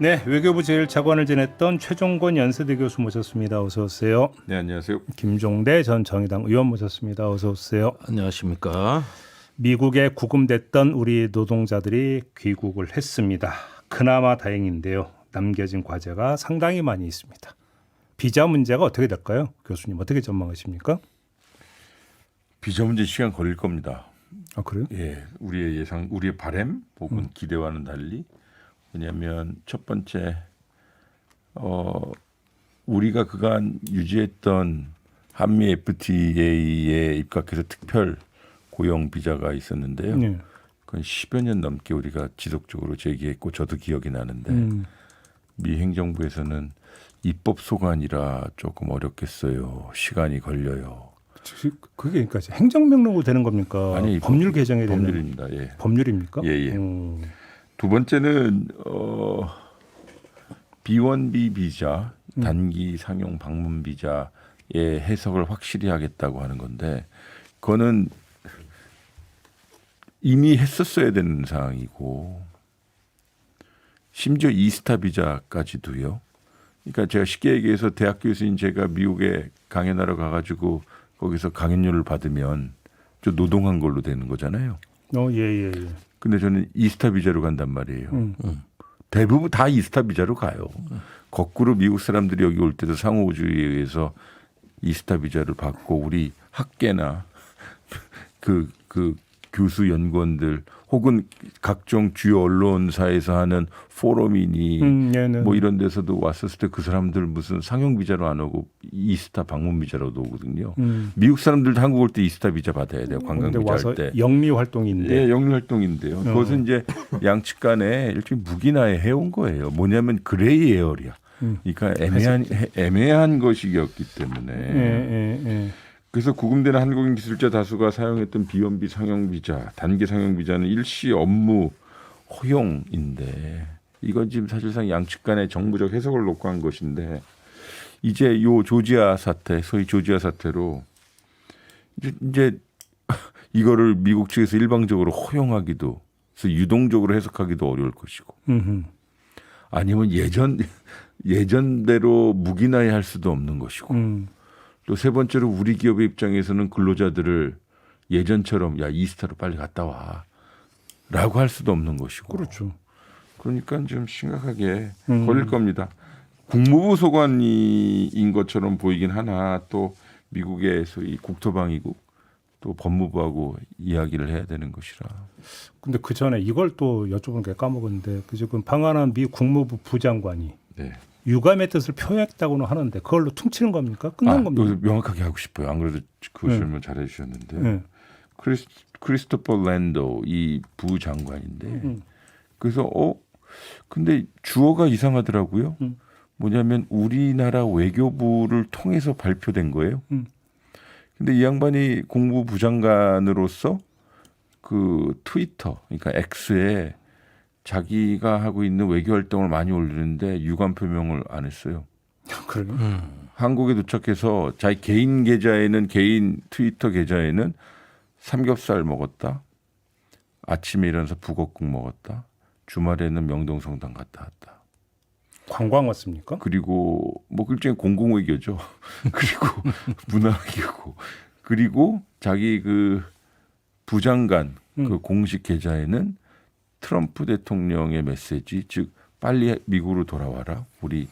네, 외교부 제1차관을 지냈던 최종권 연세대 교수 모셨습니다. 어서 오세요. 네, 안녕하세요. 김종대 전 정의당 의원 모셨습니다. 어서 오세요. 안녕하십니까. 미국에 구금됐던 우리 노동자들이 귀국을 했습니다. 그나마 다행인데요. 남겨진 과제가 상당히 많이 있습니다. 비자 문제가 어떻게 될까요? 교수님 어떻게 전망하십니까? 비자 문제 시간 걸릴 겁니다. 아, 그래요? 예, 우리의 예상, 우리의 바람 혹은 기대와는 달리, 왜냐하면 첫 번째 우리가 그간 유지했던 한미 FTA에 입각해서 특별 고용 비자가 있었는데요. 네. 그건 10여 년 넘게 우리가 지속적으로 제기했고 저도 기억이 나는데 미 행정부에서는 입법 소관이라 조금 어렵겠어요. 시간이 걸려요. 그게 그러니까 행정명령으로 되는 겁니까? 아니, 법률 개정에 되는 법률입니다. 예. 법률입니까? 예, 예. 두 번째는 B1B 비자, 단기 상용 방문 비자의 해석을 확실히 하겠다고 하는 건데, 그거는 이미 했었어야 되는 상황이고, 심지어 이스타 비자까지도요. 그러니까 제가 쉽게 얘기해서 대학 교수인 제가 미국에 강연하러 가가지고 거기서 강연료를 받으면 좀 노동한 걸로 되는 거잖아요. 예. 근데 저는 이스타 비자로 간단 말이에요. 대부분 다 이스타 비자로 가요. 거꾸로 미국 사람들이 여기 올 때도 상호주의에 의해서 이스타 비자를 받고 우리 학계나 그 교수 연구원들 혹은 각종 주요 언론사에서 하는 포럼이니 뭐 이런 데서도 왔었을 때 그 사람들 무슨 상용 비자로 안 오고 이스타 방문 비자로도 오거든요. 미국 사람들도 한국 올 때 이스타 비자 받아야 돼요. 관광 비자 할 때. 영리 활동인데. 예, 영리 활동인데요. 그것은 이제 양측 간에 일종의 무기나에 해온 거예요. 뭐냐면 그레이 에어리야. 그러니까 애매한 것이었기 때문에. 예. 그래서 구금되는 한국인 기술자 다수가 사용했던 B1B 상용 비자, 단기 상용 비자는 일시 업무 허용인데 이건 지금 사실상 양측 간의 정부적 해석을 놓고 한 것인데 이제 요 조지아 사태, 소위 조지아 사태로 이제 이거를 미국 측에서 일방적으로 허용하기도, 그래서 유동적으로 해석하기도 어려울 것이고, 아니면 예전대로 무기나에 할 수도 없는 것이고. 또 세 번째로 우리 기업의 입장에서는 근로자들을 예전처럼 야 이스타로 빨리 갔다 와라고 할 수도 없는 것이고. 그렇죠. 그러니까 좀 심각하게 걸릴 겁니다. 국무부 소관인 것처럼 보이긴 하나 또 미국의 소위 국토방위국 또 법무부하고 이야기를 해야 되는 것이라. 근데 그 전에 이걸 또 여쭤보는 게 까먹었는데 그 지금 방한한 미 국무부 부장관이 네. 유감의 뜻을 표했다고는 하는데 그걸로 퉁치는 겁니까? 끝난 겁니까? 여기서 명확하게 하고 싶어요. 안 그래도 그 질문 잘해 주셨는데. 네. 크리스토퍼 랜도 이 부장관인데 그래서 근데 주어가 이상하더라고요. 뭐냐면 우리나라 외교부를 통해서 발표된 거예요. 근데 이 양반이 국무부 부장관으로서 그 트위터, 그러니까 X에 자기가 하고 있는 외교 활동을 많이 올리는데 유감 표명을 안 했어요. 그래요? 한국에 도착해서 자기 개인 계좌에는, 개인 트위터 계좌에는 삼겹살 먹었다. 아침에 일어나서 북엇국 먹었다. 주말에는 명동성당 갔다 왔다. 관광 왔습니까? 그리고 뭐 일종의 공공외교죠. 그리고 문화외교고. 그리고 자기 그 부장관 그 공식 계좌에는 트럼프 대통령의 메시지, 즉 빨리 미국으로 돌아와라. 우리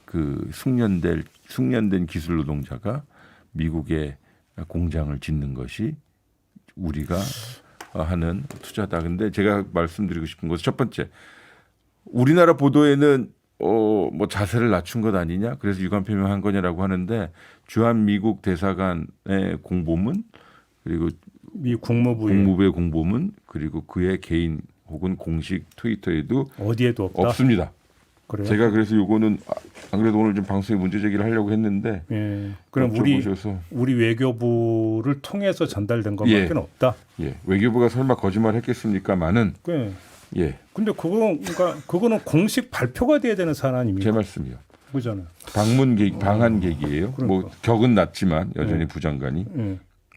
그 숙련된 기술 노동자가 미국에 공장을 짓는 것이 우리가 하는 투자다. 근데 제가 말씀드리고 싶은 것은 첫 번째, 우리나라 보도에는 뭐 자세를 낮춘 것 아니냐, 그래서 유감 표명한 거냐라고 하는데 주한 미국 대사관의 공보문 그리고 미 국무부의 국무부의 공보문 그리고 그의 개인 혹은 공식 트위터에도 어디에도 없다. 없습니다. 그래요? 제가 그래서 요거는 안 그래도 오늘 좀 방송에 문제 제기를 하려고 했는데 예. 그럼 여쭤보셔서. 우리 외교부를 통해서 전달된 것밖에 없다. 예, 외교부가 설마 거짓말했겠습니까만은 예, 근데 그거는 공식 발표가 돼야 되는 사안 아닙니까? 제 말씀이요. 그잖아요. 방한 계기예요. 그러니까. 뭐 격은 낮지만 여전히 부장관이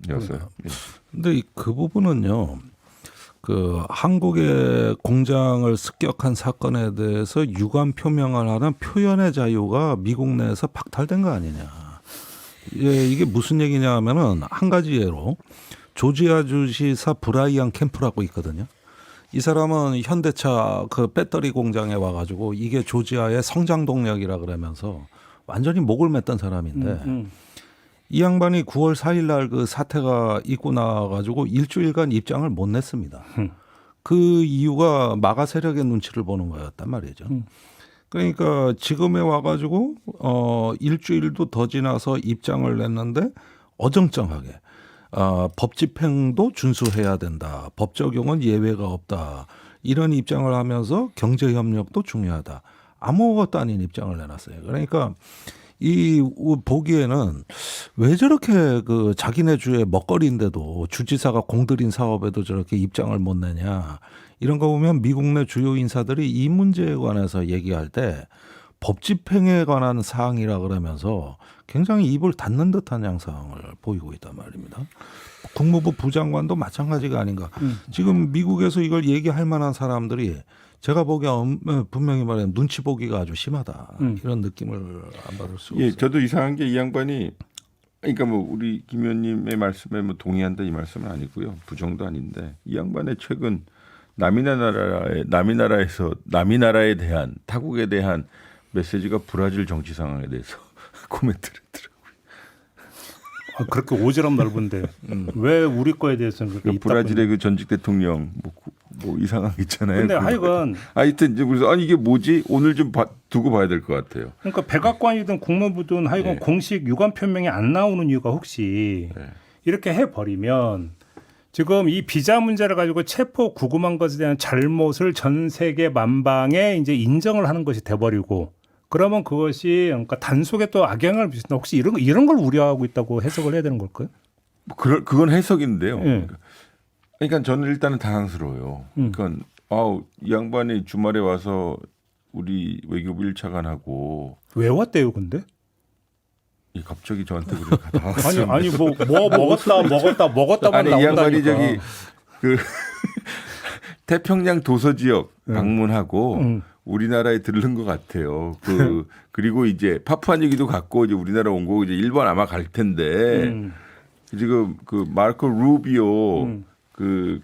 여서요. 예. 근데 그 부분은요. 그 한국의 공장을 습격한 사건에 대해서 유감 표명을 하는 표현의 자유가 미국 내에서 박탈된 거 아니냐. 예, 이게 무슨 얘기냐 하면은 한 가지 예로 조지아 주지사 브라이언 캠프라고 있거든요. 이 사람은 현대차 그 배터리 공장에 와가지고 이게 조지아의 성장 동력이라 그러면서 완전히 목을 맸던 사람인데 이 양반이 9월 4일 날 그 사태가 있고 나가지고 일주일간 입장을 못 냈습니다. 그 이유가 마가 세력의 눈치를 보는 거였단 말이죠. 그러니까 지금에 와가지고 일주일도 더 지나서 입장을 냈는데 어정쩡하게 법 집행도 준수해야 된다. 법 적용은 예외가 없다. 이런 입장을 하면서 경제 협력도 중요하다. 아무것도 아닌 입장을 내놨어요. 그러니까 이 보기에는 왜 저렇게 그 자기네 주의 먹거리인데도 주지사가 공들인 사업에도 저렇게 입장을 못 내냐. 이런 거 보면 미국 내 주요 인사들이 이 문제에 관해서 얘기할 때 법 집행에 관한 사항이라 그러면서 굉장히 입을 닫는 듯한 양상을 보이고 있단 말입니다. 국무부 부장관도 마찬가지가 아닌가. 지금 미국에서 이걸 얘기할 만한 사람들이 제가 보기엔 분명히 말하면 눈치 보기가 아주 심하다. 이런 느낌을 안 받을 수 없어요. 예, 저도 이상한 게 이 양반이 그러니까 뭐 우리 김 의원님의 말씀에 뭐 동의한다 이 말씀은 아니고요. 부정도 아닌데 이 양반의 최근 남이 나라에 대한 타국에 대한 메시지가 브라질 정치 상황에 대해서 코멘트를 했더라고요. 아, 그렇게 오지랖 넓은데 왜 우리 거에 대해서는 그렇게 입 브라질의 그 전직 대통령 뭐 이상한 게 있잖아요. 근데 하여간 하여튼 이제 그래서 아니 이게 뭐지? 오늘 좀 두고 봐야 될 것 같아요. 그러니까 백악관이든 국무부든 하여간 네. 공식 유감 표명이 안 나오는 이유가 혹시 네. 이렇게 해버리면 지금 이 비자 문제를 가지고 체포 구금한 것에 대한 잘못을 전 세계 만방에 이제 인정을 하는 것이 돼버리고 그러면 그것이 그러니까 단속에 또 악영향을 미친다. 혹시 이런 걸 우려하고 있다고 해석을 해야 되는 걸까요? 그건 해석인데요. 네. 그러니까 저는 일단은 당황스러워요. 그러니까 이 양반이 주말에 와서 우리 외교부 1차관하고 왜 왔대요, 근데? 갑자기 저한테 그러니까 아니 뭐 먹었다만 아니 이 양반이 나온다니까. 저기 그 태평양 도서 지역 방문하고 우리나라에 들른 것 같아요. 그리고 이제 파푸아니기도 갖고 이제 우리나라 온 거고 이제 일본 아마 갈 텐데 지금 그 마르코 루비오 그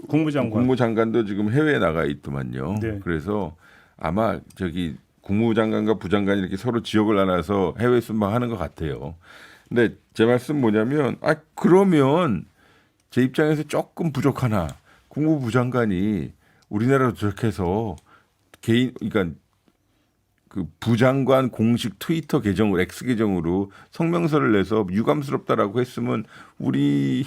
국무장관도 지금 해외에 나가 있더만요. 네. 그래서 아마 저기 국무장관과 부장관이 이렇게 서로 지역을 나눠서 해외 순방하는 것 같아요. 근데 제 말씀 뭐냐면 그러면 제 입장에서 조금 부족하나 국무부 장관이 우리나라로 저렇게 해서 그러니까 그 부장관 공식 트위터 계정으로 X 계정으로 성명서를 내서 유감스럽다라고 했으면 우리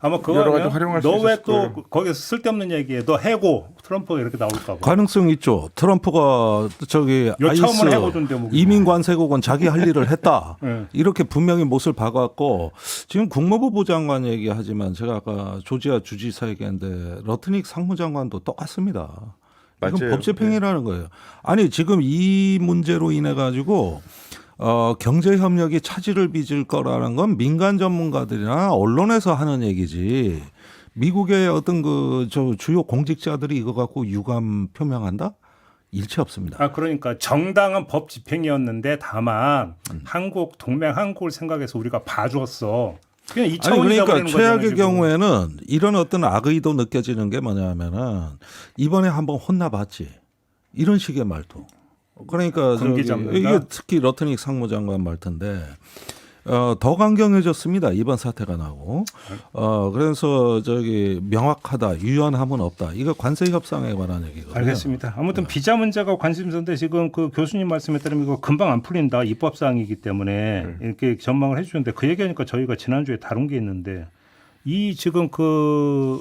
아마 그거 여러 가지 활용할 수 너 왜 있을 또 거예요. 거기서 쓸데없는 얘기해? 너 해고 트럼프가 이렇게 나올까 봐. 가능성 있죠. 트럼프가 저기 요청은 아이스 해보던데 뭐. 이민관세국은 자기 할 일을 했다. 네. 이렇게 분명히 못을 박았고 지금 국무부 장관 얘기하지만 제가 아까 조지아 주지사 얘기했는데 러트닉 상무장관도 똑같습니다. 이건 맞아요. 법집행이라는 거예요. 아니 지금 이 문제로 인해 가지고 경제 협력이 차질을 빚을 거라는 건 민간 전문가들이나 언론에서 하는 얘기지. 미국의 어떤 저 주요 공직자들이 이거 갖고 유감 표명한다? 일체 없습니다. 그러니까 정당한 법 집행이었는데 다만 한국 동맹 한국을 생각해서 우리가 봐줬어. 그냥 이 아니 차원이 그러니까 돼버리는 최악의 거잖아요, 지금. 경우에는 이런 어떤 악의도 느껴지는 게 뭐냐면은 이번에 한번 혼나봤지 이런 식의 말투. 그러니까 군기 저기 잡는다? 이게 특히 러트닉 상무장관 말투인데 더 강경해졌습니다. 이번 사태가 나고 그래서 저기 명확하다 유연함은 없다. 이거 관세 협상에 관한 얘기거든요. 알겠습니다. 아무튼 비자 문제가 관심사인데 지금 그 교수님 말씀에 따르면 이거 금방 안 풀린다. 입법 사항이기 때문에 이렇게 전망을 해주는데 그 얘기하니까 저희가 지난주에 다룬 게 있는데 이 지금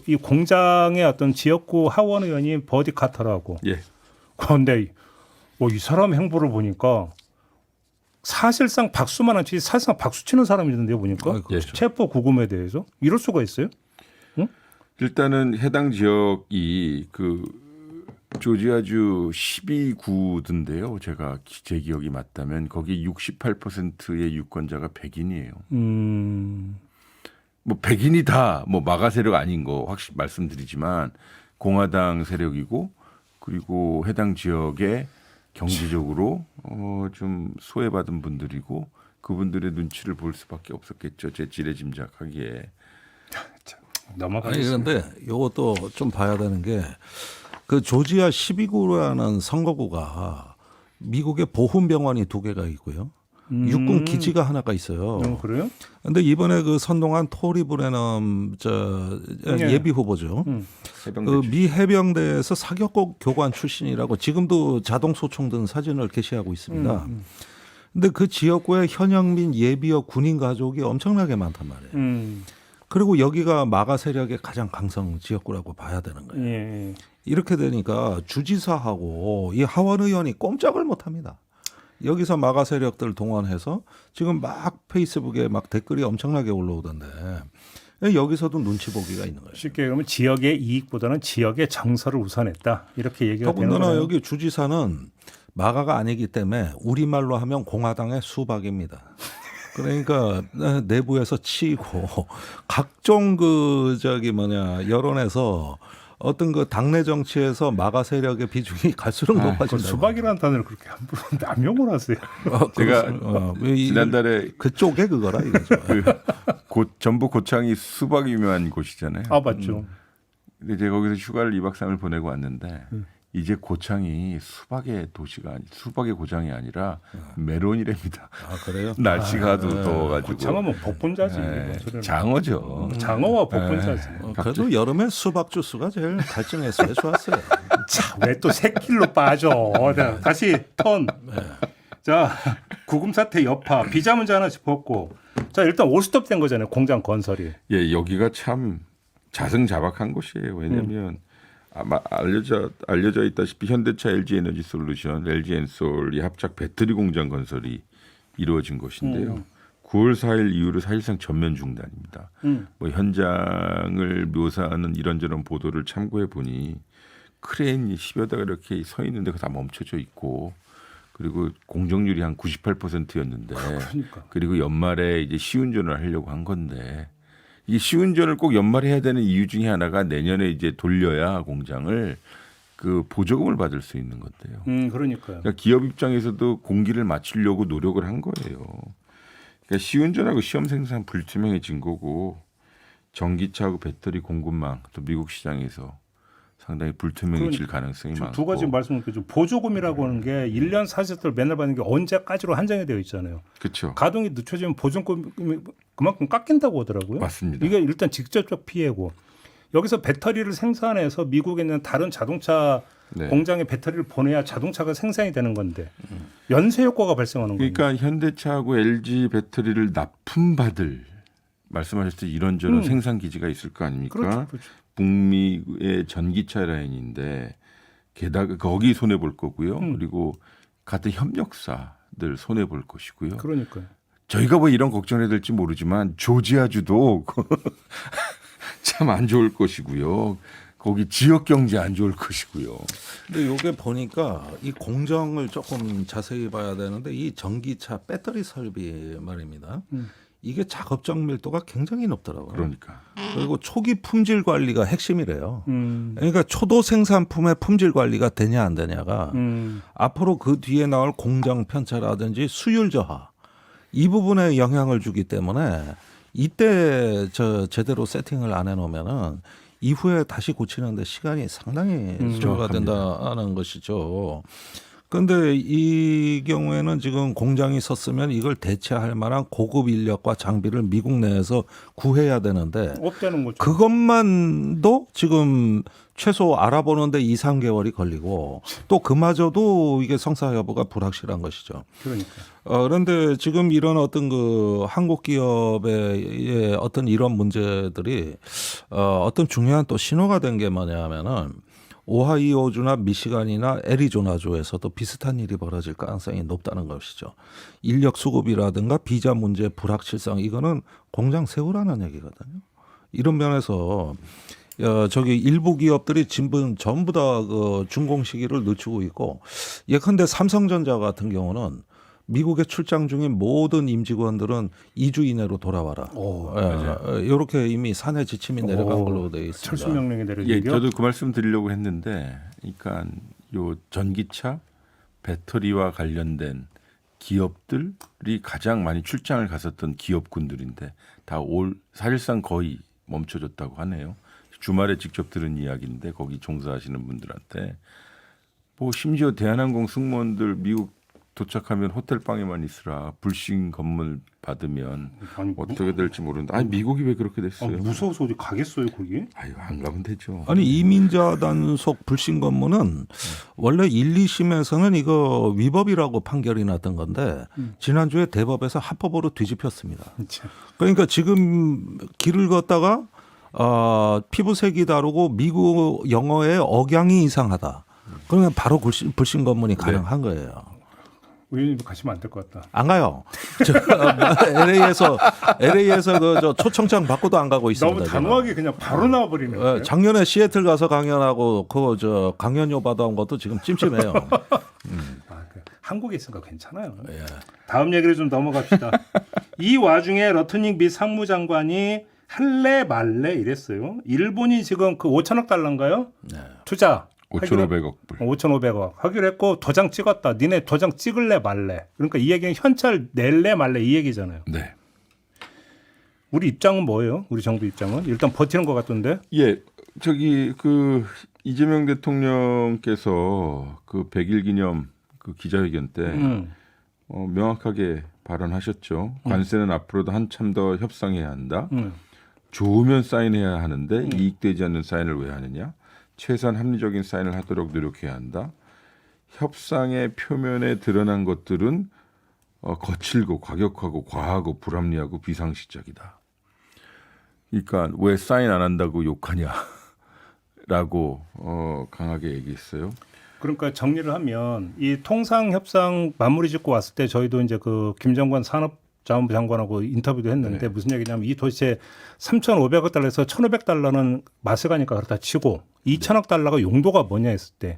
이 공장의 어떤 지역구 하원 의원이 버디 카터라고. 예. 그런데 이 사람 행보를 보니까 사실상 박수만 안 치지 사실상 박수 치는 사람이던데요 보니까 그렇죠. 체포 구금에 대해서 이럴 수가 있어요? 일단은 해당 지역이 그 조지아주 12구든데요. 제 기억이 맞다면 거기 68%의 유권자가 백인이에요. 뭐 백인이 다 뭐 마가 세력 아닌 거 확실히 말씀드리지만 공화당 세력이고 그리고 해당 지역에 경제적으로 좀 소외받은 분들이고 그분들의 눈치를 볼 수밖에 없었겠죠. 제 지레 짐작하기에. 아니 넘어가겠습니다. 그런데 이것도 좀 봐야 되는 게 그 조지아 12구라는 선거구가 미국의 보훈병원이 2개가 있고요. 육군 기지가 하나가 있어요. 그래요? 근데 이번에 그 선동한 토리 브레넘 예. 예비 후보죠. 해병대 그 미 해병대에서 사격고 교관 출신이라고 지금도 자동 소총 든 사진을 게시하고 있습니다. 근데 그 지역구에 현역민 예비역 군인 가족이 엄청나게 많단 말이에요. 그리고 여기가 마가 세력의 가장 강성 지역구라고 봐야 되는 거예요. 예. 이렇게 되니까 주지사하고 이 하원 의원이 꼼짝을 못 합니다. 여기서 마가 세력들 동원해서 지금 막 페이스북에 막 댓글이 엄청나게 올라오던데 여기서도 눈치 보기가 있는 거예요. 쉽게 그러면 지역의 이익보다는 지역의 정서를 우선했다. 이렇게 얘기가 되는 더군다나 거예요. 여기 주지사는 마가가 아니기 때문에 우리말로 하면 공화당의 수박입니다. 그러니까 내부에서 치이고 각종 여론에서 어떤 그 당내 정치에서 마가 세력의 비중이 갈수록 그 높아진다. 수박이라는 단어를 그렇게 함부로 남용을 하세요. 제가 지난달에 그쪽에 그거라 이거죠. 전북 고창이 수박이 유명한 곳이잖아요. 아 맞죠. 근데 제가 거기서 휴가를 2박 3일 보내고 왔는데 이제 고창이 수박의 도시가 수박의 고장이 아니라 메론이랍니다. 아 그래요? 날씨가 아주 더워가지고. 고창은 뭐 복분자지. 네, 뭐 장어죠. 장어와 복분자지. 그래도 여름에 수박 주스가 제일 갈증했어요. 좋았어요. 자, 왜 또 새길로 빠져? 자, 다시 턴. 자, 구금 사태 여파 비자 문제 하나 짚었고, 자 일단 올스톱 된 거잖아요. 공장 건설이. 예, 여기가 참 자승자박한 곳이에요. 왜냐하면 아마 알려져 있다시피 현대차, LG 에너지 솔루션, LG 엔솔이 합작 배터리 공장 건설이 이루어진 것인데요. 9월 4일 이후로 사실상 전면 중단입니다. 뭐 현장을 묘사하는 이런저런 보도를 참고해 보니 크레인이 10여 대가 이렇게 서 있는데 다 멈춰져 있고 그리고 공정률이 한 98%였는데 그러니까. 그리고 연말에 이제 시운전을 하려고 한 건데 이 시운전을 꼭 연말에 해야 되는 이유 중에 하나가 내년에 이제 돌려야 공장을 그 보조금을 받을 수 있는 건데요. 그러니까요. 그러니까 기업 입장에서도 공기를 맞추려고 노력을 한 거예요. 그러니까 시운전하고 시험 생산 불투명해진 거고 전기차하고 배터리 공급망 또 미국 시장에서 상당히 불투명해질 가능성이 지금 많고. 두 가지 말씀드리죠. 보조금이라고 하는 게 1년 사세들 맨날 받는 게 언제까지로 한정이 되어 있잖아요. 그렇죠. 가동이 늦춰지면 보조금이 그만큼 깎인다고 하더라고요. 맞습니다. 이게 일단 직접적 피해고 여기서 배터리를 생산해서 미국에 있는 다른 자동차 네. 공장에 배터리를 보내야 자동차가 생산이 되는 건데 연쇄 효과가 발생하는 거예요. 그러니까 현대차하고 LG 배터리를 납품받을 말씀하셨듯이 이런저런 생산 기지가 있을 거 아닙니까? 그렇죠, 그렇죠. 북미의 전기차 라인인데 게다가 거기 손해 볼 거고요. 그리고 같은 협력사들 손해 볼 것이고요. 그러니까요. 저희가 뭐 이런 걱정해야 될지 모르지만 조지아주도 참 안 좋을 것이고요. 거기 지역 경제 안 좋을 것이고요. 근데 요게 보니까 이 공정을 조금 자세히 봐야 되는데 이 전기차 배터리 설비 말입니다. 이게 작업적 밀도가 굉장히 높더라고요. 그러니까. 그리고 초기 품질 관리가 핵심이래요. 그러니까 초도 생산품의 품질 관리가 되냐 안 되냐가 앞으로 그 뒤에 나올 공정 편차라든지 수율 저하 이 부분에 영향을 주기 때문에 이때 제대로 세팅을 안 해놓으면은 이후에 다시 고치는데 시간이 상당히 소요가 된다는 것이죠. 그런데 이 경우에는 지금 공장이 섰으면 이걸 대체할 만한 고급 인력과 장비를 미국 내에서 구해야 되는데 없다는 거죠. 그것만도 지금 최소 알아보는데 2, 3개월이 걸리고 또 그마저도 이게 성사 여부가 불확실한 것이죠. 그러니까. 그런데 지금 이런 어떤 그 한국 기업의 어떤 이런 문제들이 어떤 중요한 또 신호가 된 게 뭐냐면은 오하이오주나 미시간이나 애리조나주에서도 비슷한 일이 벌어질 가능성이 높다는 것이죠. 인력 수급이라든가 비자 문제 불확실성 이거는 공장 세우라는 얘기거든요. 이런 면에서 저기 일부 기업들이 전부 다 그 준공 시기를 늦추고 있고 예컨대 삼성전자 같은 경우는 미국에 출장 중인 모든 임직원들은 2주 이내로 돌아와라. 이렇게 이미 사내 지침이 내려간 걸로 되어 있습니다. 철수 명령이 내려진 예, 게 저도 그 말씀 드리려고 했는데, 그러니까 요 전기차 배터리와 관련된 기업들이 가장 많이 출장을 갔었던 기업군들인데 다 사실상 거의 멈춰졌다고 하네요. 주말에 직접 들은 이야기인데 거기 종사하시는 분들한테 뭐 심지어 대한항공 승무원들 미국 도착하면 호텔 방에만 있으라 불신 검문 받으면 아니, 어떻게 될지 모르는데 아니 미국이 왜 그렇게 됐어요? 무서워서 어디 가겠어요 거기? 아유 안 가면 되죠. 아니 이민자 단속 불신 검문은 원래 1, 2심에서는 이거 위법이라고 판결이 났던 건데 지난주에 대법에서 합법으로 뒤집혔습니다. 그러니까 지금 길을 걷다가 피부색이 다르고 미국 영어의 억양이 이상하다. 그러면 바로 불신 검문이 가능한 거예요. 의원님도 가시면 안 될 것 같다. 안 가요. LA에서 그 초청장 받고도 안 가고 있습니다. 너무 단호하게 그냥 바로 나와버리네. 작년에 시애틀 가서 강연하고 그거 강연료 받아온 것도 지금 찜찜해요. 한국에 있으니까 괜찮아요. 다음 얘기를 좀 넘어갑시다. 이 와중에 러트닝 미 상무장관이 할래 말래 이랬어요. 일본이 지금 그 5천억 달러인가요? 투자. 5,500억 불. 5,500억 하기로 했고 도장 찍었다. 니네 도장 찍을래 말래. 그러니까 이 얘기는 현찰 낼래 말래 이 얘기잖아요. 네. 우리 입장은 뭐예요? 우리 정부 입장은 일단 버티는 것 같던데. 예, 저기 그 이재명 대통령께서 그 100일 기념 그 기자회견 때 명확하게 발언하셨죠. 관세는 앞으로도 한참 더 협상해야 한다. 좋으면 사인해야 하는데 이익되지 않는 사인을 왜 하느냐? 최소한 합리적인 사인을 하도록 노력해야 한다. 협상의 표면에 드러난 것들은 거칠고 과격하고 과하고 불합리하고 비상식적이다. 그러니까 왜 사인 안 한다고 욕하냐라고 강하게 얘기했어요. 그러니까 정리를 하면 이 통상 협상 마무리 짓고 왔을 때 저희도 이제 그 김정관 산업자원부 장관하고 인터뷰도 했는데 무슨 얘기냐면 이 도시에 3,500억 달러에서 1,500달러는 맛을 가니까 그렇다 치고 2천억 달러가 용도가 뭐냐 했을 때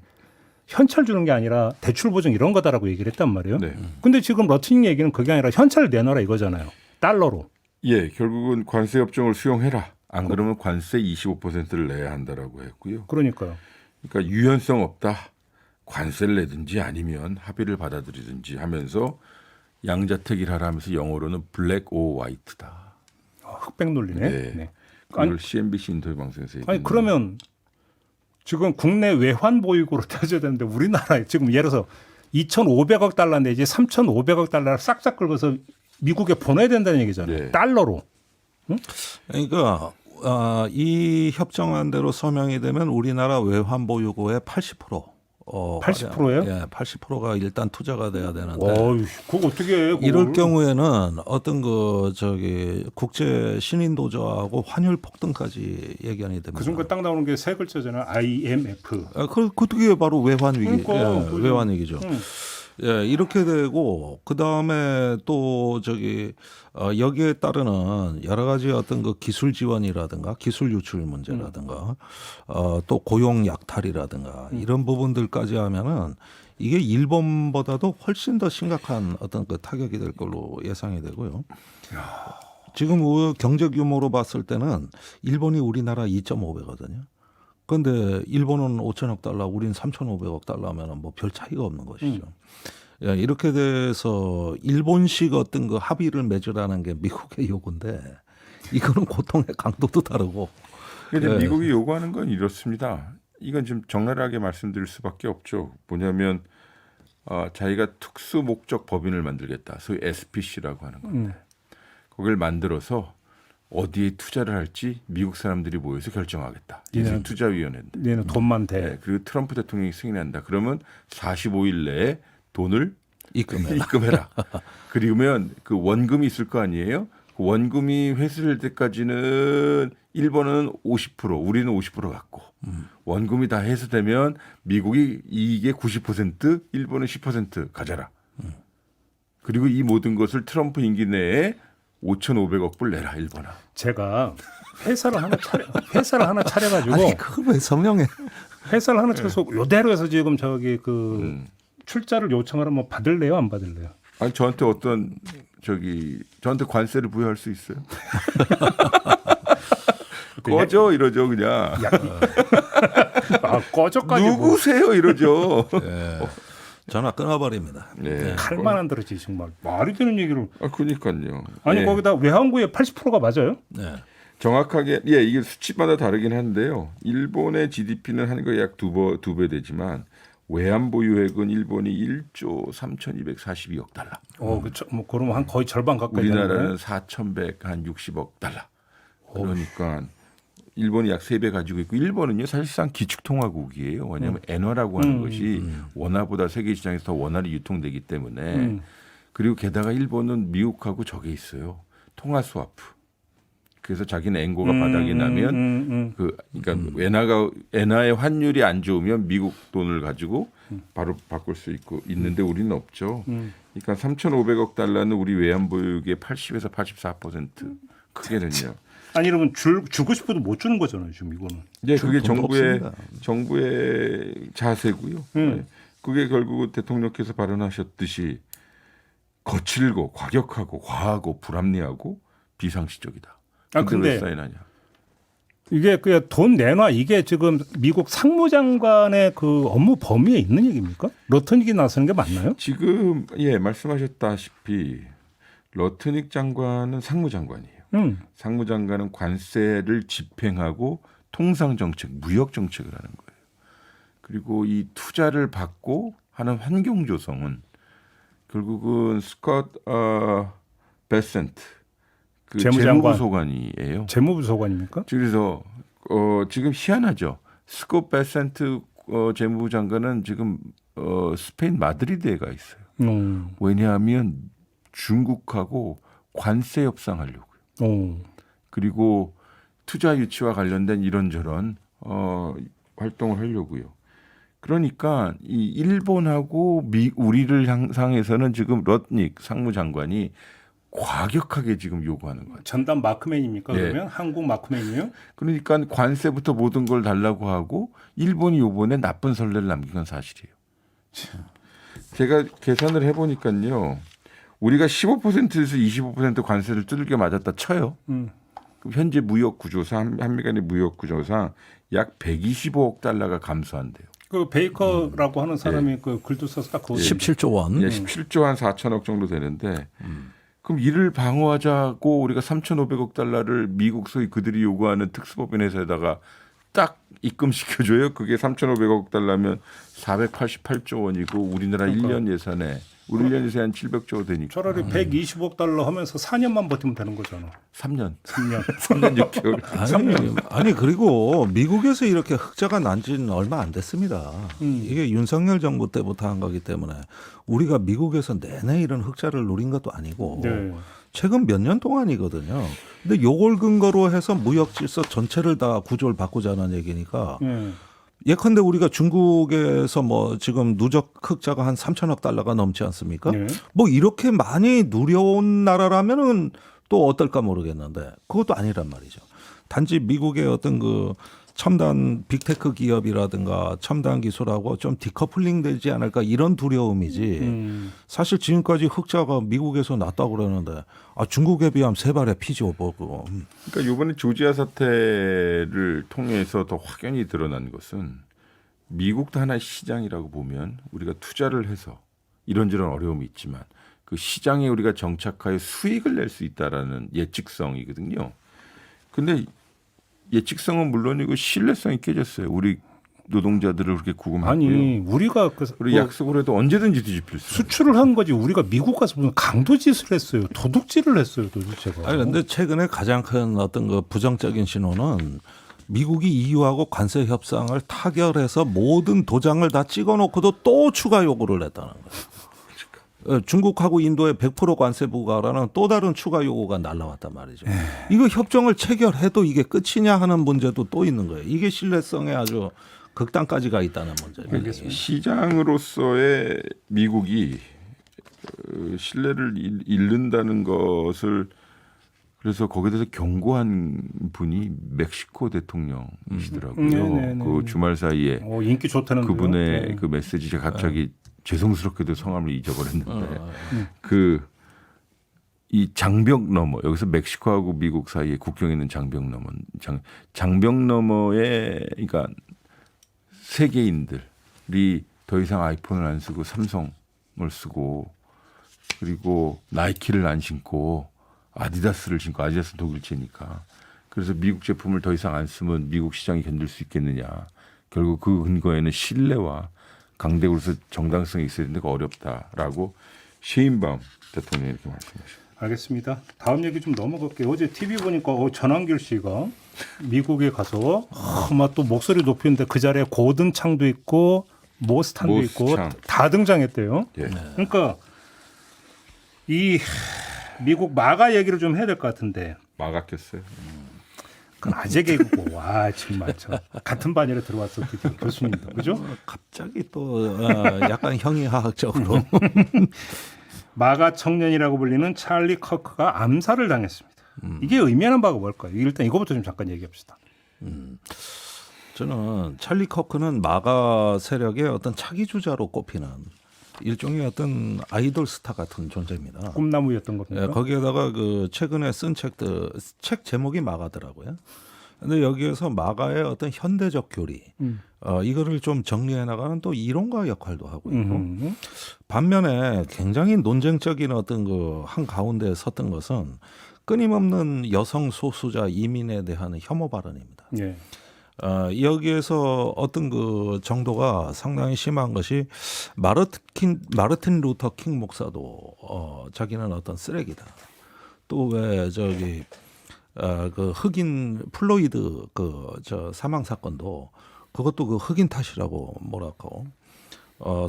현찰 주는 게 아니라 대출 보증 이런 거다라고 얘기를 했단 말이에요. 네. 근데 지금 러트닝 얘기는 그게 아니라 현찰을 내놔라 이거잖아요. 달러로. 예, 결국은 관세 협정을 수용해라. 안 그러면 관세 25%를 내야 한다라고 했고요. 그러니까요. 그러니까 유연성 없다. 관세를 내든지 아니면 합의를 받아들이든지 하면서 양자택일 하라 하면서 영어로는 블랙 오 화이트다. 흑백 논리네. 네. 네. 그걸 CNBC 인터뷰 방송에서 아니 그러면 지금 국내 외환 보유고로 따져야 되는데 우리나라에 지금 예를 들어서 2,500억 달러 내지 3,500억 달러를 싹싹 긁어서 미국에 보내야 된다는 얘기잖아요. 네. 달러로. 응? 그러니까 이 협정안대로 서명이 되면 우리나라 외환 보유고의 80%. 80%예요? 예, 80%가 일단 투자가 돼야 되는데. 어이, 그거 어떻게 해? 그걸. 이럴 경우에는 어떤 국제 신인 도저하고 환율 폭등까지 예견이 됩니다. 그 순간 딱 나오는 게 세 글자잖아요. IMF. 그게 바로 외환 위기, 그러니까, 외환 위기죠. 예, 이렇게 되고 그 다음에 또 여기에 따르는 여러 가지 어떤 그 기술 지원이라든가 기술 유출 문제라든가 또 고용 약탈이라든가 이런 부분들까지 하면은 이게 일본보다도 훨씬 더 심각한 어떤 그 타격이 될 걸로 예상이 되고요. 지금 경제 규모로 봤을 때는 일본이 우리나라 2.5배거든요. 그런데 일본은 5천억 달러, 우리는 3,500억 달러 하면은 뭐 별 차이가 없는 것이죠. 예, 이렇게 돼서 일본식 어떤 그 합의를 맺으라는 게 미국의 요구인데 이거는 고통의 강도도 다르고. 그런데 예. 미국이 요구하는 건 이렇습니다. 이건 좀 적나라하게 말씀드릴 수밖에 없죠. 뭐냐면 자기가 특수 목적 법인을 만들겠다. 소위 SPC라고 하는 건데 거기를 만들어서 어디에 투자를 할지 미국 사람들이 모여서 결정하겠다. 예술 투자위원회인데. 얘는 돈만 대. 네, 그리고 트럼프 대통령이 승인한다. 그러면 45일 내에 돈을 입금해라. 그러면 그 원금이 있을 거 아니에요? 그 원금이 회수될 때까지는 일본은 50%, 우리는 50% 갖고 원금이 다 회수되면 미국이 이익의 90%, 일본은 10% 가져라. 그리고 이 모든 것을 트럼프 임기 내에 5,500억 불 내라 일본아. 제가 회사를 하나 차려가지고 아니 그걸 왜 서명해? 회사를 하나 차려서 요대로 해서 지금 출자를 요청하면 받을래요, 안 받을래요? 아니 저한테 어떤 저한테 관세를 부여할 수 있어요? 꺼져 이러죠 그냥. 아, 꺼져까지 뭐 누구세요 이러죠. 예. 전화 끊어버립니다. 네. 칼만 안 들었지 정말 말이 되는 얘기를. 아 그러니까요. 아니 예. 거기다 외환구의 80%가 맞아요? 네. 정확하게 이게 수치마다 다르긴 한데요. 일본의 GDP는 한국의 약 두 배 되지만 외환 보유액은 일본이 1조 3,242억 달러. 그렇죠. 뭐 그러면 한 거의 절반 가까이 되는 우리나라는 거예요? 4,160억 달러. 그러니까 일본이 약 3배 가지고 있고 일본은요 사실상 기축통화국이에요. 왜냐하면 엔화라고 하는 것이 원화보다 세계 시장에서 더 원활히 유통되기 때문에 그리고 게다가 일본은 미국하고 저게 있어요. 통화 스와프. 그래서 자기는 엔고가 바닥이 나면 그러니까 엔화의 환율이 안 좋으면 미국 돈을 가지고 바로 바꿀 수 있는데 우리는 없죠. 그러니까 3,500억 달러는 우리 외환 보유액의 80에서 84% 크게는요. 아니 여러분 주고 싶어도 못 주는 거잖아요 지금 이거는. 네, 그게 돈도 없습니다. 정부의 자세고요. 네. 그게 결국 대통령께서 발언하셨듯이 거칠고 과격하고 과하고 불합리하고 비상시적이다. 근데 왜 사인하냐? 이게 그냥 돈 내놔 이게 지금 미국 상무장관의 그 업무 범위에 있는 얘기입니까? 러트닉이 나서는 게 맞나요? 지금 말씀하셨다시피 러트닉 장관은 상무장관이에요. 상무장관은 관세를 집행하고 통상정책, 무역정책을 하는 거예요. 그리고 이 투자를 받고 하는 환경 조성은 결국은 스콧 베센트 그 재무장관. 재무부소관이에요. 재무부소관입니까? 그래서 지금 희한하죠. 스콧 베센트 재무부 장관은 지금 스페인 마드리드에 가 있어요. 왜냐하면 중국하고 관세 협상하려고요. 그리고 투자 유치와 관련된 이런저런 활동을 하려고요. 그러니까 이 일본하고 우리를 향상해서는 지금 러트닉 상무장관이 과격하게 지금 요구하는 거예요. 전담 마크맨입니까? 네. 그러면 한국 마크맨이요? 그러니까 관세부터 모든 걸 달라고 하고 일본이 요번에 나쁜 선례를 남긴 건 사실이에요. 제가 계산을 해보니까요. 우리가 15%에서 25% 관세를 두들겨 맞았다 쳐요. 그럼 현재 무역 구조상 한미 간의 무역 구조상 약 125억 달러가 감소한대요. 그 베이커라고 하는 사람이 그 글도 써서 딱 그거 17조 원. 17조 한 4천억 정도 되는데 그럼 이를 방어하자고 우리가 3,500억 달러를 미국 소위 그들이 요구하는 특수법인 회사에다가 딱 입금시켜줘요. 그게 3,500억 달러면 488조 원이고 우리나라 1년 예산에 우리 1년 예산에 한 700조 되니까. 차라리 120억 달러 하면서 4년만 버티면 되는 거잖아. 3년. 3년. 6개월. 아니 그리고 미국에서 이렇게 흑자가 난 지는 얼마 안 됐습니다. 이게 윤석열 정부 때부터 한 거기 때문에 우리가 미국에서 내내 이런 흑자를 누린 것도 아니고 네. 최근 몇 년 동안이거든요. 근데 요걸 근거로 해서 무역 질서 전체를 다 구조를 바꾸자는 얘기니까 예컨대 우리가 중국에서 뭐 지금 누적 흑자가 한 3천억 달러가 넘지 않습니까? 네. 뭐 이렇게 많이 누려온 나라라면은 또 어떨까 모르겠는데 그것도 아니란 말이죠. 단지 미국의 어떤 그 첨단 빅테크 기업이라든가 첨단 기술하고 좀 디커플링 되지 않을까 이런 두려움이지. 사실 지금까지 흑자가 미국에서 났다고 그러는데 중국에 비하면 세 발의 피죠. 보고. 그러니까 이번에 조지아 사태를 통해서 더 확연히 드러난 것은 미국도 하나의 시장이라고 보면 우리가 투자를 해서 이런저런 어려움이 있지만 그 시장에 우리가 정착하여 수익을 낼 수 있다라는 예측성이거든요. 근데 예측성은 물론이고 신뢰성이 깨졌어요. 우리 노동자들을 그렇게 구금하고요. 아니 우리가 우리 약속을 해도 언제든지 뒤집힐 수. 수출을 한 거지 우리가 미국 가서 무슨 강도짓을 했어요. 도둑질을 했어요 도대체가. 아니 근데 최근에 가장 큰 어떤 그 부정적인 신호는 미국이 EU하고 관세 협상을 타결해서 모든 도장을 다 찍어놓고도 또 추가 요구를 했다는 거예요. 중국하고 인도의 100% 관세 부과라는 또 다른 추가 요구가 날라왔단 말이죠. 이거 협정을 체결해도 이게 끝이냐 하는 문제도 또 있는 거예요. 이게 신뢰성에 아주 극단까지 가 있다는 문제예요. 시장으로서의 미국이 신뢰를 잃는다는 것을 그래서 거기에 대해서 경고한 분이 멕시코 대통령이시더라고요. 그 주말 사이에 인기 좋다는 그분의 그 메시지가 갑자기 죄송스럽게도 성함을 잊어버렸는데 이 장벽 너머 여기서 멕시코하고 미국 사이에 국경에 있는 장벽 너머에 그러니까 세계인들이 더 이상 아이폰을 안 쓰고 삼성을 쓰고 그리고 나이키를 안 신고 아디다스를 신고 아디다스 독일제니까 그래서 미국 제품을 더 이상 안 쓰면 미국 시장이 견딜 수 있겠느냐. 결국 그 근거에는 신뢰와 강대국으로서 정당성이 있어야 되는데 어렵다라고 셰인바움 대통령이 이렇게 말씀하셨습니다. 알겠습니다. 다음 얘기 좀 넘어갈게요. 어제 TV 보니까 전한길 씨가 미국에 가서 막 또 목소리 높이는데 그 자리에 고든창도 있고 모스탄도 있고 모스창. 다 등장했대요. 예. 그러니까 이 미국 마가 얘기를 좀 해야 될 것 같은데 막았겠어요. 그건 아재 개그고 와 정말 저 같은 반열에 들어왔어 드디어 교수님도 그죠? 갑자기 또 약간 형이하학적으로 마가 청년이라고 불리는 찰리 커크가 암살을 당했습니다. 이게 의미하는 바가 뭘까요? 일단 이거부터 좀 잠깐 얘기합시다. 저는 찰리 커크는 마가 세력의 어떤 차기 주자로 꼽히는 일종의 어떤 아이돌 스타 같은 존재입니다. 꿈나무였던 겁니까? 예, 거기에다가 그 최근에 쓴 책들 책 제목이 마가더라고요. 근데 여기에서 마가의 어떤 현대적 교리 이거를 좀 정리해 나가는 또 이론가 역할도 하고 있고 반면에 굉장히 논쟁적인 어떤 그 한 가운데 섰던 것은 끊임없는 여성 소수자 이민에 대한 혐오 발언입니다. 예. 여기에서 어떤 그 정도가 상당히 심한 것이 마르틴 루터 킹 목사도 자기는 어떤 쓰레기다. 또 왜 저기 그 흑인 플로이드 그 저 사망 사건도 그것도 그 흑인 탓이라고 뭐라고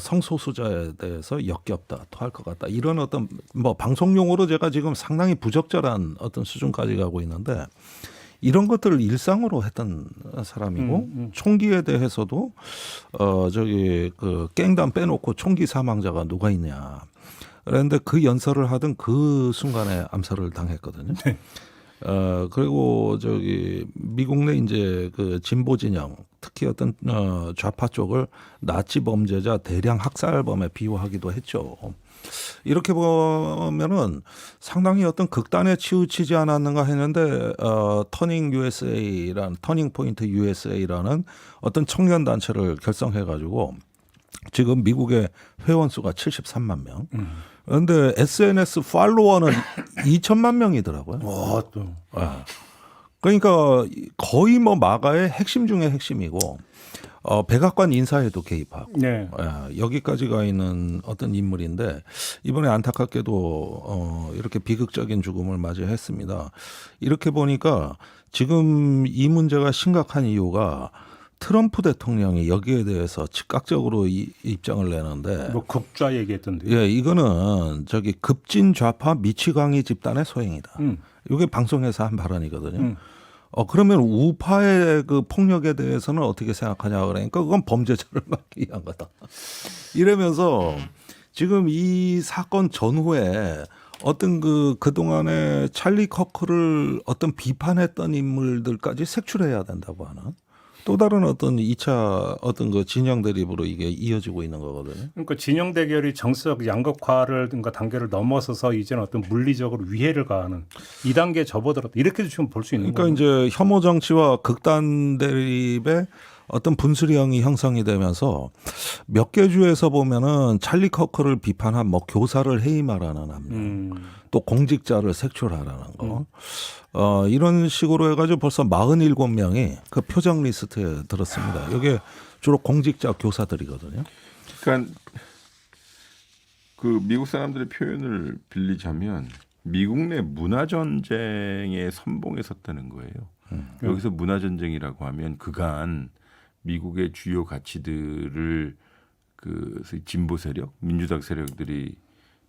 성소수자에 대해서 역겹다, 토할 것 같다. 이런 어떤 뭐 방송용으로 제가 지금 상당히 부적절한 어떤 수준까지 가고 있는데 이런 것들을 일상으로 했던 사람이고 총기에 대해서도 저기 그 깽단 빼놓고 총기 사망자가 누가 있냐. 그런데 그 연설을 하던 그 순간에 암살을 당했거든요. 네. 그리고 저기 미국 내 이제 그 진보 진영 특히 어떤 좌파 쪽을 나치 범죄자 대량 학살범에 비유하기도 했죠. 이렇게 보면은 상당히 어떤 극단에 치우치지 않았는가 했는데 터닝 포인트 USA라는 어떤 청년 단체를 결성해 가지고 지금 미국의 회원 수가 73만 명. 그런데 SNS 팔로워는 2천만 명이더라고요. 와, 또. 그러니까 거의 뭐 마가의 핵심 중에 핵심이고 백악관 인사에도 개입하고 네. 여기까지 가 있는 어떤 인물인데 이번에 안타깝게도 이렇게 비극적인 죽음을 맞이했습니다. 이렇게 보니까 지금 이 문제가 심각한 이유가 트럼프 대통령이 여기에 대해서 즉각적으로 입장을 내는데 뭐 극좌 얘기했던데. 예, 이거는 저기 급진 좌파 미치광이 집단의 소행이다. 이게 방송에서 한 발언이거든요. 그러면 우파의 그 폭력에 대해서는 어떻게 생각하냐 그러니까 그건 범죄자를 막기 위한 거다. 이러면서 지금 이 사건 전후에 어떤 그동안에 찰리 커크를 어떤 비판했던 인물들까지 색출해야 된다고 하는 또 다른 어떤 2차 어떤 그 진영 대립으로 이게 이어지고 있는 거거든요. 그러니까 진영 대결이 정치적 양극화를 그러니까 단계를 넘어서서 이제는 어떤 물리적으로 위해를 가하는 2단계에 접어들었다. 이렇게도 지금 볼 수 있는 거예요. 그러니까 이제 혐오 정치와 극단 대립의 어떤 분수령이 형성이 되면서 몇 개 주에서 보면은 찰리 커크를 비판한 뭐 교사를 해임하라는 합니다. 또 공직자를 색출하라는 거. 이런 식으로 해가지고 벌써 47명이 그 표적 리스트에 들었습니다. 이게 주로 공직자 교사들이거든요. 그러니까 그 미국 사람들의 표현을 빌리자면 미국 내 문화 전쟁의 선봉에 섰다는 거예요. 여기서 문화 전쟁이라고 하면 그간 미국의 주요 가치들을 그 진보 세력, 민주당 세력들이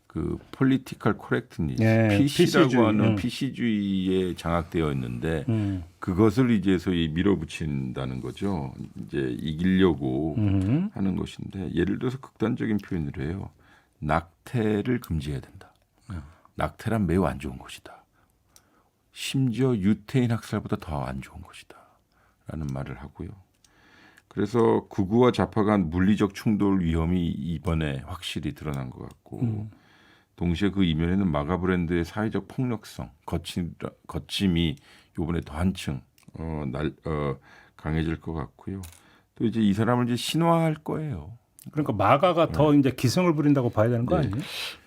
그 폴리티컬 코렉트니스, PC라고 하는 PC주의에 장악되어 있는데 그것을 이제 소위 밀어붙인다는 거죠. 이제 이기려고 하는 것인데 예를 들어서 극단적인 표현을 해요. 낙태를 금지해야 된다. 낙태란 매우 안 좋은 것이다. 심지어 유태인 학살보다 더 안 좋은 것이다. 라는 말을 하고요. 그래서 극우와 좌파 간 물리적 충돌 위험이 이번에 확실히 드러난 것 같고 동시에 그 이면에는 마가 브랜드의 사회적 폭력성, 거침이 이번에 더 한층 강해질 것 같고요. 또 이제 이 사람을 이제 신화할 거예요. 그러니까 마가가 더 이제 기승을 부린다고 봐야 되는 거 아니에요?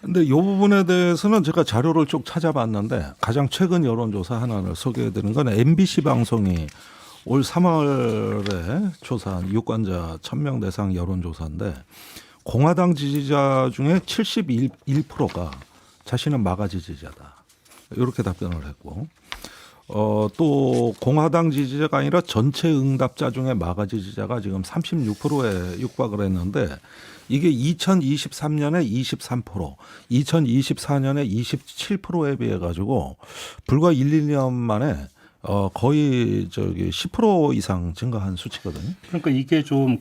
근데 이 부분에 대해서는 제가 자료를 쭉 찾아봤는데 가장 최근 여론조사 하나를 소개해드리는 건 MBC 방송이 올 3월에 조사한 유권자 1000명 대상 여론조사인데 공화당 지지자 중에 71%가 자신은 마가 지지자다. 이렇게 답변을 했고 또 공화당 지지자가 아니라 전체 응답자 중에 마가 지지자가 지금 36%에 육박을 했는데 이게 2023년에 23%, 2024년에 27%에 비해 가지고 불과 1, 2년 만에 거의 10% 이상 증가한 수치거든요. 그러니까 이게 좀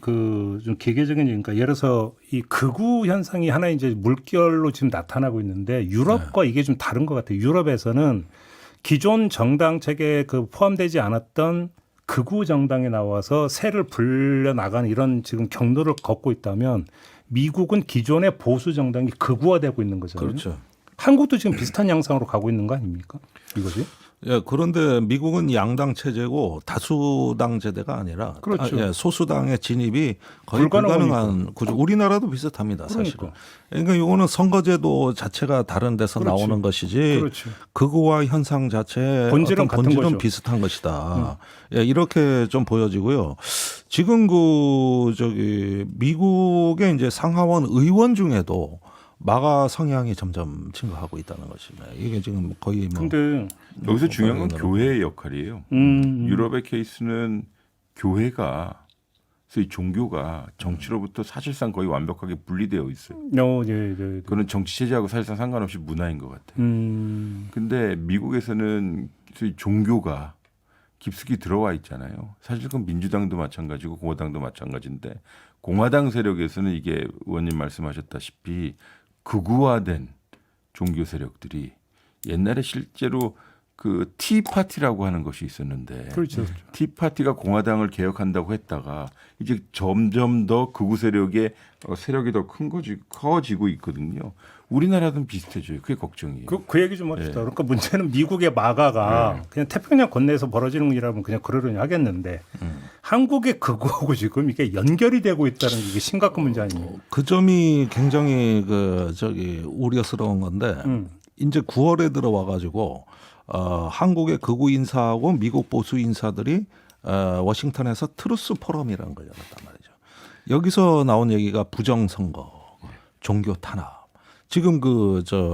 기계적인 얘기니까 예를 들어서 이 극우 현상이 하나 이제 물결로 지금 나타나고 있는데 유럽과 이게 좀 다른 것 같아요. 유럽에서는 기존 정당 체계에 포함되지 않았던 극우 정당에 나와서 새를 불려 나가는 이런 지금 경로를 걷고 있다면 미국은 기존의 보수 정당이 극우화되고 있는 거잖아요. 그렇죠. 한국도 지금 비슷한 양상으로 가고 있는 거 아닙니까? 이거지? 예, 그런데 미국은 양당 체제고 다수당 제대가 아니라 그렇죠. 소수당의 진입이 거의 불가능한 구조. 우리나라도 비슷합니다, 사실은. 그러니까 이거는 선거제도 자체가 다른 데서 그렇지. 나오는 것이지 그렇지. 극우화 현상 자체의 본질은 같은 본질은 거죠. 비슷한 것이다. 예, 이렇게 좀 보여지고요. 지금 미국의 이제 상하원 의원 중에도 마가 성향이 점점 증가하고 있다는 것이네. 이게 지금 거의 근데 여기서 중요한 건 교회의 역할이에요. 유럽의 케이스는 교회가 소위 종교가 정치로부터 사실상 거의 완벽하게 분리되어 있어요. 네. 그거는 정치 체제하고 사실상 상관없이 문화인 것 같아요. 근데 미국에서는 소위 종교가 깊숙이 들어와 있잖아요. 사실 그건 민주당도 마찬가지고 공화당도 마찬가지인데 공화당 세력에서는 이게 의원님 말씀하셨다시피 극우화된 종교 세력들이 옛날에 실제로 그 티파티라고 하는 것이 있었는데 그렇죠. 티파티가 공화당을 개혁한다고 했다가 이제 점점 더 극우 세력의 세력이 더 커지고 있거든요. 우리나라도 비슷해져요. 그게 걱정이에요. 그 얘기 좀 합시다. 그러니까 문제는 미국의 마가가 그냥 태평양 건너에서 벌어지는 일이라면 그냥 그러려니 하겠는데 한국의 극우하고 지금 이게 연결이 되고 있다는 게 심각한 문제 아닙니까? 그 점이 굉장히 우려스러운 건데 이제 9월에 들어와 가지고 한국의 극우 인사하고 미국 보수 인사들이 워싱턴에서 트루스 포럼이라는 걸 열었단 말이죠. 여기서 나온 얘기가 부정선거, 종교 탄압. 지금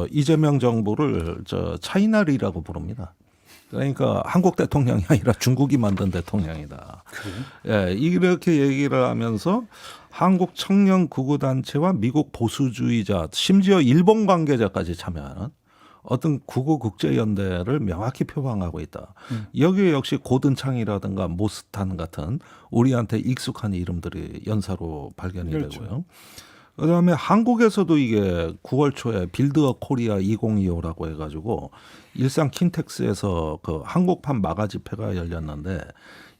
이재명 정부를 차이나리라고 부릅니다. 그러니까 한국 대통령이 아니라 중국이 만든 대통령이다. 예, 이렇게 얘기를 하면서 한국 청년 극우 단체와 미국 보수주의자, 심지어 일본 관계자까지 참여하는 어떤 극우 국제연대를 명확히 표방하고 있다. 여기에 역시 고든창이라든가 모스탄 같은 우리한테 익숙한 이름들이 연사로 발견이 그렇죠. 되고요. 그다음에 한국에서도 이게 9월 초에 빌드업 코리아 2025라고 해가지고 일산 킨텍스에서 그 한국판 마가 집회가 열렸는데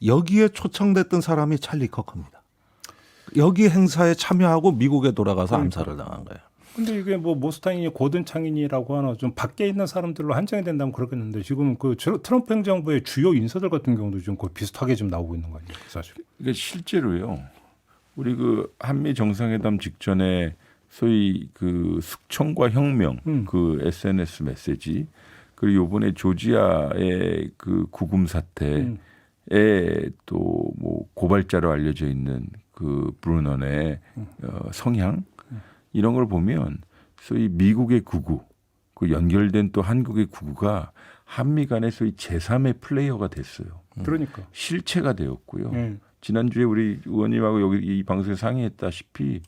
여기에 초청됐던 사람이 찰리 커크입니다. 여기 행사에 참여하고 미국에 돌아가서 암살을 당한 거예요. 근데 이게 뭐 모스탄이니 고든창인이라고 하나 좀 밖에 있는 사람들로 한정이 된다면 그렇겠는데 지금 그 트럼프 행정부의 주요 인사들 같은 경우도 지금 거의 비슷하게 좀 나오고 있는 거 아니에요, 사실? 그러니까 실제로요. 우리 그 한미 정상회담 직전에 소위 그 숙청과 혁명 그 SNS 메시지 그리고 이번에 조지아의 그 구금 사태에 또 뭐 고발자로 알려져 있는 그 브루넌의 성향 이런 걸 보면 소위 미국의 극우 그 연결된 또 한국의 극우가 한미 간의 소위 제3의 플레이어가 됐어요. 그러니까 실체가 되었고요. 지난주에 우리 의원님하고 여기 이 방송에서 상의했다시피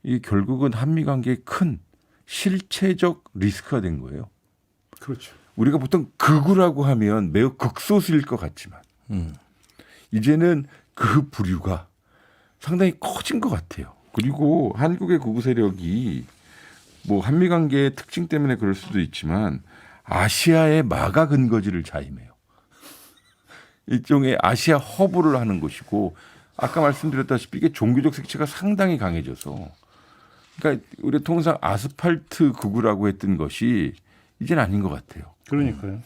이게 결국은 한미 관계에 큰 실체적 리스크가 된 거예요. 그렇죠. 우리가 보통 극우라고 하면 매우 극소수일 것 같지만 이제는 그 부류가 상당히 커진 것 같아요. 그리고 한국의 극우 세력이 뭐 한미 관계의 특징 때문에 그럴 수도 있지만 아시아의 마가 근거지를 자임해요. 일종의 아시아 허브를 하는 것이고 아까 말씀드렸다시피 이게 종교적 색채가 상당히 강해져서 그러니까 우리 통상 아스팔트 극우라고 했던 것이 이제는 아닌 것 같아요. 그러니까요.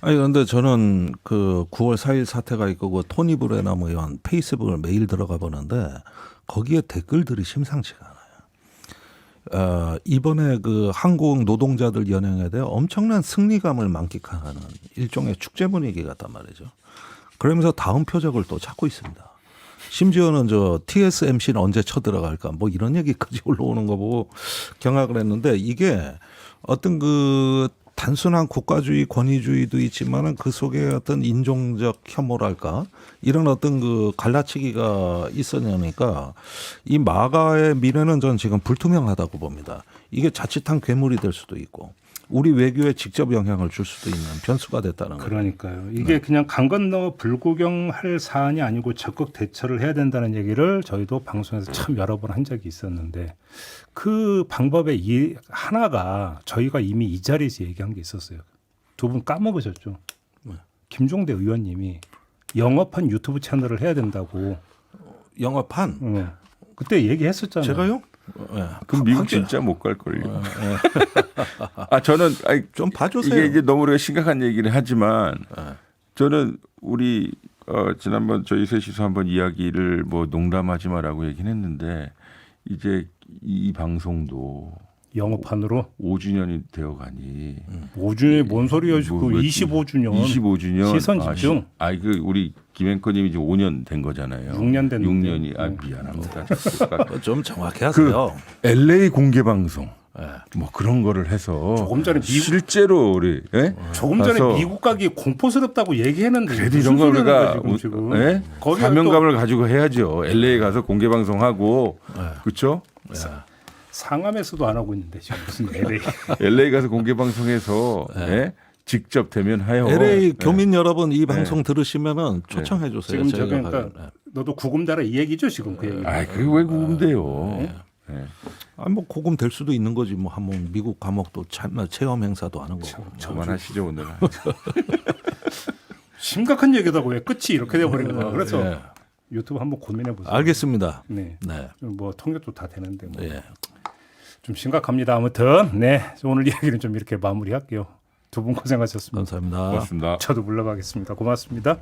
아니 그런데 저는 그 9월 4일 사태가 있고 그 토니 브레남 의원 페이스북을 매일 들어가 보는데 거기에 댓글들이 심상치가 않아요. 이번에 그 한국 노동자들 연행에 대해 엄청난 승리감을 만끽하는 일종의 축제 분위기 같단 말이죠. 그러면서 다음 표적을 또 찾고 있습니다. 심지어는 저 TSMC는 언제 쳐들어갈까 뭐 이런 얘기까지 올라오는 거 보고 경악을 했는데 이게 어떤 그 단순한 국가주의 권위주의도 있지만은 그 속에 어떤 인종적 혐오랄까 이런 어떤 그 갈라치기가 있었냐니까 이 마가의 미래는 전 지금 불투명하다고 봅니다. 이게 자칫한 괴물이 될 수도 있고 우리 외교에 직접 영향을 줄 수도 있는 변수가 됐다는 거예요. 그러니까요. 이게 그냥 강 건너 불구경할 사안이 아니고 적극 대처를 해야 된다는 얘기를 저희도 방송에서 참 여러 번 한 적이 있었는데 그 방법의 이 하나가 저희가 이미 이 자리에서 얘기한 게 있었어요. 두 분 까먹으셨죠? 김종대 의원님이 영업한 유튜브 채널을 해야 된다고. 영업한 그때 얘기했었잖아요. 제가요? 그럼 미국 진짜 못 갈걸요. 아 저는 아니, 좀 봐주세요. 이게 이제 너무 우리가 심각한 얘기를 하지만 저는 우리 지난번 저희 셋이서 한번 이야기를 뭐 농담하지 마라고 얘기는 했는데 이제 이 방송도 영업판으로 5주년이 되어가니 5주년이 뭔 소리예요? 지금 뭐 25주년. 25주년 시선 집중. 그 우리 김앵커님이 지금 5년 된 거잖아요. 6년 됐는데. 6년이 미안합니다. 좀 정확히 하세요. LA 공개 방송 뭐 그런 거를 해서 조금 전에 미국 실제로 우리 조금 전에 가서 미국 가기 공포스럽다고 얘기했는데 그래도 무슨 이런 걸 소리를 우리가 하는 거야, 지금. 예? 거기가 사명감을 가지고 해야죠. LA 가서 공개 방송하고 그렇죠? 상암에서도 안 하고 있는데 지금 무슨 LA. LA 가서 공개 방송해서 예? 직접 대면하여 LA 교민 여러분 이 방송 들으시면은 초청해 주세요. 지금 저기 그러니까 너도 구금달아 이 얘기죠 지금 그 얘기. 그게 왜 궁금돼요? 뭐 고금 될 수도 있는 거지 뭐 한번 미국 감옥도 체험 행사도 하는 거고. 그만하시죠 오늘. 심각한 얘기다고 왜 끝이 이렇게 돼버리는 거야. 그래서 유튜브 한번 고민해 보세요. 알겠습니다. 네. 네. 뭐 통역도 다 되는데 뭐. 예. 좀 심각합니다. 아무튼 네 오늘 이야기는 좀 이렇게 마무리할게요. 두 분 고생하셨습니다. 감사합니다. 고맙습니다. 저도 물러가겠습니다. 고맙습니다.